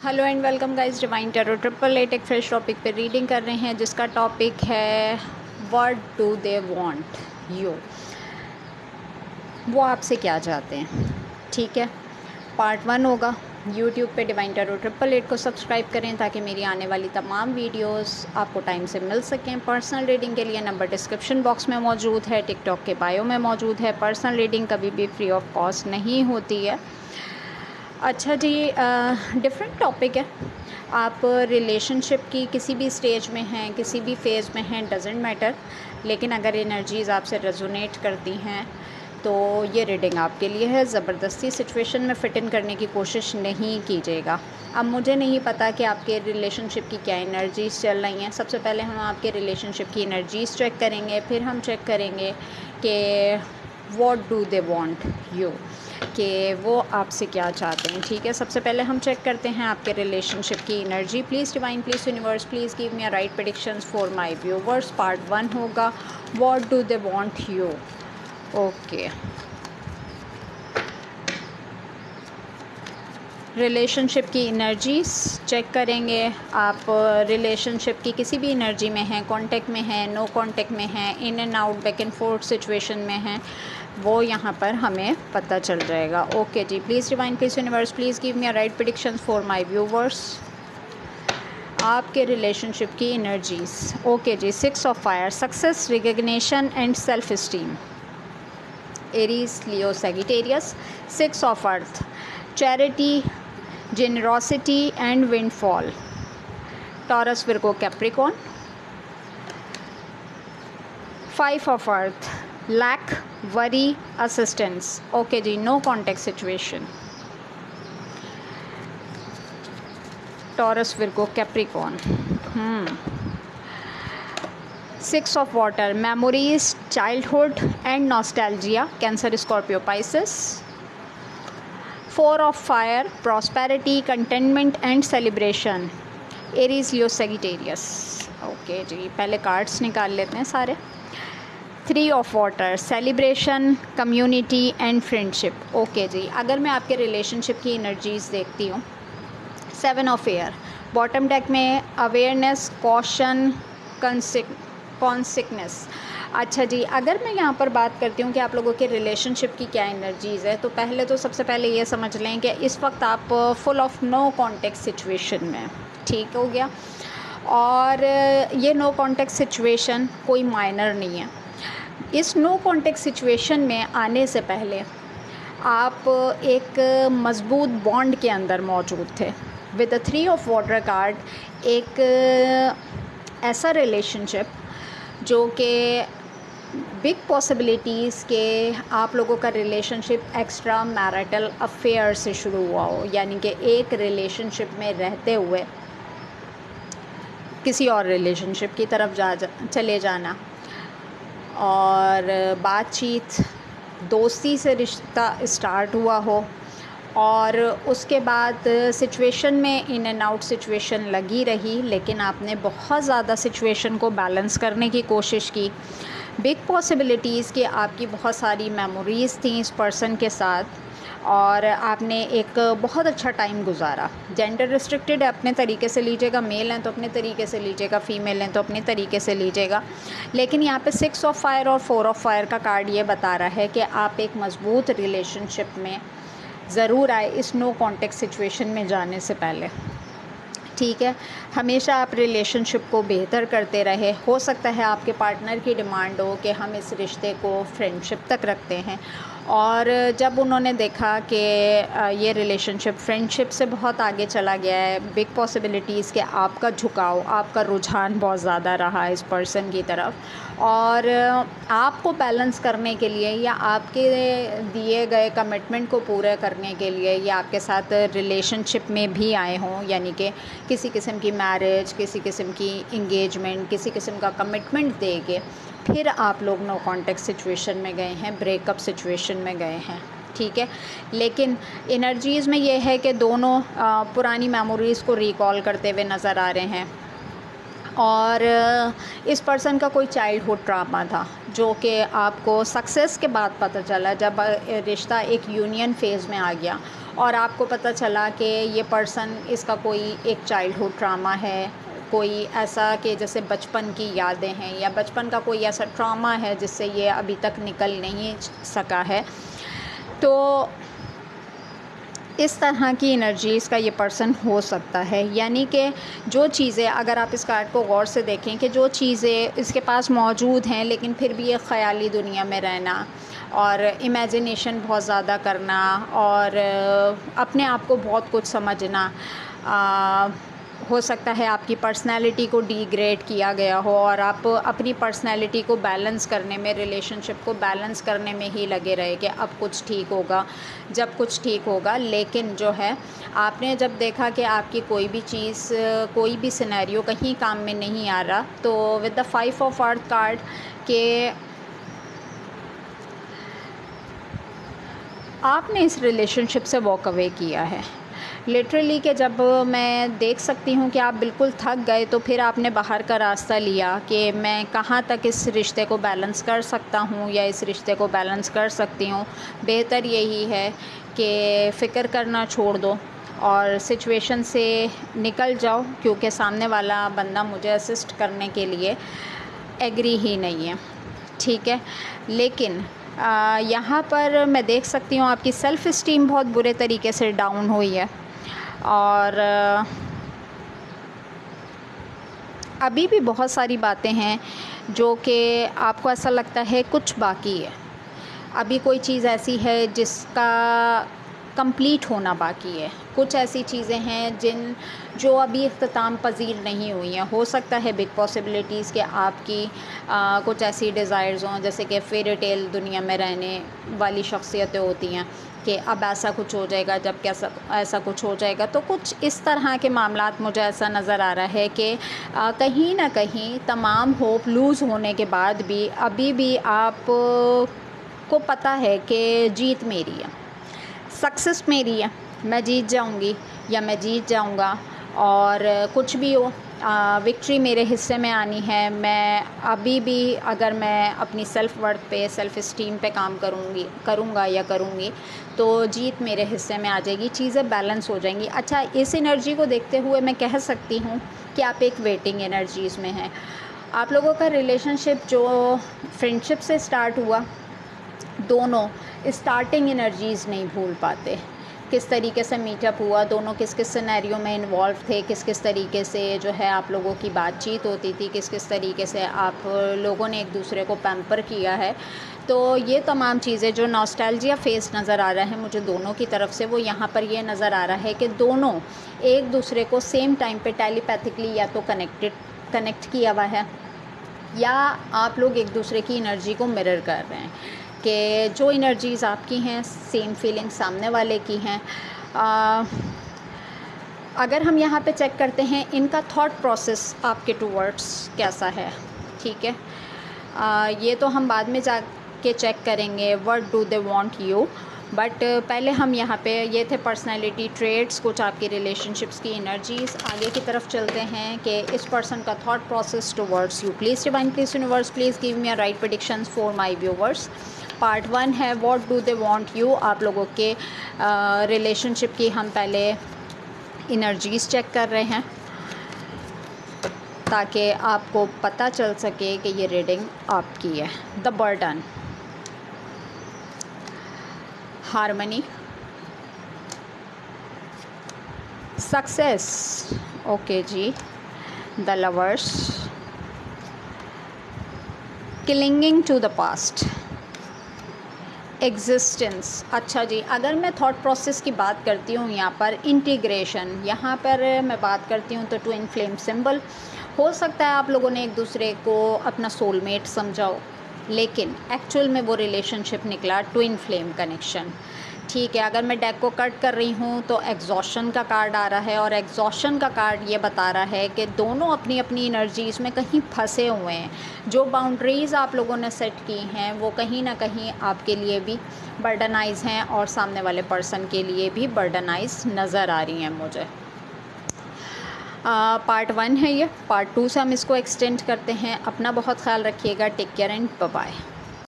Hello and welcome guys, divine tarot triple eight एक fresh topic पे reading कर रहे हैं जिसका टॉपिक है what do they want you. वो आपसे क्या चाहते हैं। ठीक है, पार्ट 1 होगा। यूट्यूब पे डिवाइन टैरो ट्रिपल एट को सब्सक्राइब करें ताकि मेरी आने वाली तमाम वीडियोस आपको टाइम से मिल सकें। पर्सनल रीडिंग के लिए नंबर डिस्क्रिप्शन बॉक्स में मौजूद है, टिकटॉक के बायो में मौजूद है। पर्सनल रीडिंग कभी भी फ्री ऑफ कॉस्ट नहीं होती है। अच्छा जी, डिफरेंट टॉपिक है। आप रिलेशनशिप की किसी भी स्टेज में हैं, किसी भी फेज़ में हैं, डजेंट मैटर, लेकिन अगर एनर्जीज़ आपसे रेजोनेट करती हैं तो ये रीडिंग आपके लिए है। ज़बरदस्ती सिचुएशन में फ़िट इन करने की कोशिश नहीं कीजिएगा। अब मुझे नहीं पता कि आपके रिलेशनशिप की क्या एनर्जीज़ चल रही हैं। सबसे पहले हम आपके रिलेशनशिप की एनर्जीज़ चेक करेंगे, फिर हम चेक करेंगे कि what do they want you, कि वो आपसे क्या चाहते हैं। ठीक है, सबसे पहले हम चेक करते हैं आपके रिलेशनशिप की energy. Please divine, please universe, please give me a right predictions for my viewers. Part 1 होगा what do they want you. Okay, relationship की एनर्जीज चेक करेंगे। आप रिलेशनशिप की किसी भी एनर्जी में हैं, कांटेक्ट में हैं, नो कांटेक्ट में हैं, in and out, back and forth situation में हैं, वो यहाँ पर हमें पता चल जाएगा। ओके जी, please divine, please universe, please give me a right predictions for my viewers. आपके रिलेशनशिप की एनर्जीज। ओके जी, 6 of fire, success, recognition and self esteem. Aries, Leo, Sagittarius. 6 of earth, charity, generosity and windfall. Taurus, Virgo, Capricorn. 5 of earth, lack, worry, assistance. Okay जी, no contact situation. Taurus, Virgo, Capricorn. 6 of water, memories, childhood and nostalgia. Cancer, Scorpio, Pisces. 4 of fire, prosperity, contentment and celebration. Aries, Leo, Sagittarius. Okay जी, पहले cards निकाल लेते हैं सारे। 3 of water, celebration, community and friendship. Okay जी, अगर मैं आपके रिलेशनशिप की एनर्जीज देखती हूँ, 7 ऑफ एयर, बॉटम डेक में अवेयरनेस, कॉशन, कॉन्सिक्नेस। अच्छा जी, अगर मैं यहाँ पर बात करती हूँ कि आप लोगों के रिलेशनशिप की क्या एनर्जीज़ है, तो पहले तो सबसे पहले ये समझ लें कि इस वक्त आप full of no contact situation में। ठीक हो गया। और ये नो कॉन्टेक्ट सिचुएशन कोई माइनर नहीं है। इस नो कॉन्टेक्ट सिचुएशन में आने से पहले आप एक मज़बूत बॉन्ड के अंदर मौजूद थे। With the 3 of water card, एक ऐसा रिलेशनशिप जो कि बिग पॉसिबिलिटीज़ के आप लोगों का रिलेशनशिप एक्स्ट्रा मैरिटल अफेयर से शुरू हुआ हो, यानी कि एक रिलेशनशिप में रहते हुए किसी और रिलेशनशिप की तरफ चले जाना, और बातचीत, दोस्ती से रिश्ता स्टार्ट हुआ हो और उसके बाद सिचुएशन में इन एंड आउट सिचुएशन लगी रही, लेकिन आपने बहुत ज़्यादा सिचुएशन को बैलेंस करने की कोशिश की। बिग पॉसिबिलिटीज़ कि आपकी बहुत सारी मेमोरीज़ थी इस पर्सन के साथ और आपने एक बहुत अच्छा टाइम गुजारा। जेंडर रिस्ट्रिक्टेड है, अपने तरीके से लीजिएगा। मेल हैं तो अपने तरीके से लीजिएगा, फीमेल हैं तो अपने तरीके से लीजिएगा। लेकिन यहाँ पे 6 ऑफ फायर और 4 ऑफ फायर का कार्ड ये बता रहा है कि आप एक मज़बूत रिलेशनशिप में ज़रूर आए इस नो कॉन्टेक्ट सिचुएशन में जाने से पहले। ठीक है, हमेशा आप रिलेशनशिप को बेहतर करते रहे। हो सकता है आपके पार्टनर की डिमांड हो कि हम इस रिश्ते को फ्रेंडशिप तक रखते हैं, और जब उन्होंने देखा कि ये रिलेशनशिप फ्रेंडशिप से बहुत आगे चला गया है, बिग पॉसिबिलिटीज़ के आपका झुकाव, आपका रुझान बहुत ज़्यादा रहा इस पर्सन की तरफ, और आपको बैलेंस करने के लिए या आपके दिए गए कमिटमेंट को पूरा करने के लिए या आपके साथ रिलेशनशिप में भी आए हों, यानी कि किसी किस्म की मैरिज, किसी किस्म की इंगेजमेंट, किसी किस्म का कमिटमेंट दे के फिर आप लोग नो कॉन्टेक्ट सिचुएशन में गए हैं, ब्रेकअप सिचुएशन में गए हैं। ठीक है, लेकिन एनर्जीज़ में ये है कि दोनों पुरानी मेमोरीज़ को रिकॉल करते हुए नज़र आ रहे हैं, और इस पर्सन का कोई चाइल्डहुड ट्रामा था जो कि आपको सक्सेस के बाद पता चला, जब रिश्ता एक यूनियन फेज़ में आ गया और आपको पता चला कि ये पर्सन, इसका कोई एक चाइल्डहुड ट्रामा है, कोई ऐसा कि जैसे बचपन की यादें हैं या बचपन का कोई ऐसा ट्रामा है जिससे ये अभी तक निकल नहीं सका है, तो इस तरह की एनर्जीज़ का ये पर्सन हो सकता है। यानी कि जो चीज़ें, अगर आप इस कार्ड को गौर से देखें कि जो चीज़ें इसके पास मौजूद हैं लेकिन फिर भी ये ख़याली दुनिया में रहना और इमेजिनेशन बहुत ज़्यादा करना और अपने आप को बहुत कुछ समझना, हो सकता है आपकी पर्सनैलिटी को डिग्रेड किया गया हो और आप अपनी पर्सनैलिटी को बैलेंस करने में, रिलेशनशिप को बैलेंस करने में ही लगे रहे कि अब कुछ ठीक होगा, जब कुछ ठीक होगा। लेकिन जो है, आपने जब देखा कि आपकी कोई भी चीज़, कोई भी सिनेरियो कहीं काम में नहीं आ रहा, तो with the 5 of earth card के आपने इस रिलेशनशिप से वॉक अवे किया है। लिटरली कि जब मैं देख सकती हूँ कि आप बिल्कुल थक गए, तो फिर आपने बाहर का रास्ता लिया कि मैं कहाँ तक इस रिश्ते को बैलेंस कर सकता हूँ या इस रिश्ते को बैलेंस कर सकती हूँ। बेहतर यही है कि फ़िक्र करना छोड़ दो और सिचुएशन से निकल जाओ, क्योंकि सामने वाला बंदा मुझे असिस्ट करने के लिए एग्री ही नहीं है, ठीक है। लेकिन यहाँ पर मैं देख सकती हूँ आपकी सेल्फ़ इस्टीम बहुत बुरे तरीके से डाउन हुई है और अभी भी बहुत सारी बातें हैं जो कि आपको ऐसा लगता है कुछ बाकी है। अभी कोई चीज़ ऐसी है जिसका कंप्लीट होना बाकी है। कुछ ऐसी चीज़ें हैं जो अभी इख्तिताम पज़ीर नहीं हुई हैं। हो सकता है बिग पॉसिबिलिटीज़ कि आपकी कुछ ऐसी डिज़ायर्स हों, जैसे कि फेरी टेल दुनिया में रहने वाली शख्सियतें होती हैं कि अब ऐसा कुछ हो जाएगा, जब कैसा ऐसा कुछ हो जाएगा। तो कुछ इस तरह के मामलात मुझे ऐसा नज़र आ रहा है कि कहीं ना कहीं तमाम होप लूज़ होने के बाद भी अभी भी आप को पता है कि जीत मेरी है, सक्सेस मेरी है, मैं जीत जाऊंगी या मैं जीत जाऊंगा और कुछ भी हो, विक्ट्री मेरे हिस्से में आनी है। मैं अभी भी, अगर मैं अपनी सेल्फ़ वर्थ पे, सेल्फ़ इस्टीम पे काम करूँगा या करूँगी, तो जीत मेरे हिस्से में आ जाएगी, चीज़ें बैलेंस हो जाएंगी। अच्छा, इस एनर्जी को देखते हुए मैं कह सकती हूँ कि आप एक वेटिंग एनर्जीज़ में हैं। आप लोगों का रिलेशनशिप जो फ्रेंडशिप से स्टार्ट हुआ, दोनों स्टार्टिंग एनर्जीज़ नहीं भूल पाते। किस तरीके से मीटअप हुआ, दोनों किस किस सिनेरियो में इन्वॉल्व थे, किस किस तरीके से जो है आप लोगों की बातचीत होती थी, किस किस तरीके से आप लोगों ने एक दूसरे को पैम्पर किया है। तो ये तमाम चीज़ें जो नॉस्टैल्जिया फेस नज़र आ रहा है मुझे दोनों की तरफ से, वो यहाँ पर ये नज़र आ रहा है कि दोनों एक दूसरे को सेम टाइम पे टेलीपैथिकली या तो कनेक्ट किया हुआ है, या आप लोग एक दूसरे की एनर्जी को मिरर कर रहे हैं कि जो एनर्जीज़ आपकी हैं सेम फीलिंग सामने वाले की हैं। अगर हम यहाँ पे चेक करते हैं इनका थॉट प्रोसेस आपके टूवर्ड्स कैसा है, ठीक है। ये तो हम बाद में जाके चेक करेंगे what do they want you, but पहले हम यहाँ पे, ये थे पर्सनैलिटी ट्रेड्स, कुछ आपकी रिलेशनशिप्स की एनर्जीज़। आगे की तरफ चलते हैं कि इस पर्सन का thought process towards you. Please divine, please universe, please give me a right predictions for my viewers. Part 1 है what do they want you. आप लोगों के रिलेशनशिप की हम पहले एनर्जीज़ चेक कर रहे हैं ताकि आपको पता चल सके कि ये रीडिंग आपकी है। The burden, harmony, success, okay जी, the lovers, clinging to the past, existence. अच्छा जी, अगर मैं थॉट प्रोसेस की बात करती हूँ यहाँ पर, इंटीग्रेशन, यहाँ पर मैं बात करती हूँ तो ट्विन फ्लेम सिंबल। हो सकता है आप लोगों ने एक दूसरे को अपना सोलमेट समझाओ, लेकिन एक्चुअल में वो रिलेशनशिप निकला ट्विन फ्लेम कनेक्शन, ठीक है। अगर मैं डेक को कट कर रही हूँ तो एग्जॉशन का कार्ड आ रहा है और एग्जॉशन का कार्ड ये बता रहा है कि दोनों अपनी अपनी एनर्जीज़ में कहीं फंसे हुए हैं। जो बाउंड्रीज़ आप लोगों ने सेट की हैं वो कहीं ना कहीं आपके लिए भी बर्डनाइज हैं और सामने वाले पर्सन के लिए भी बर्डनाइज नज़र आ रही हैं मुझे। पार्ट 1 है ये, पार्ट 2 से हम इसको एक्सटेंड करते हैं। अपना बहुत ख्याल रखिएगा, take care and bye bye.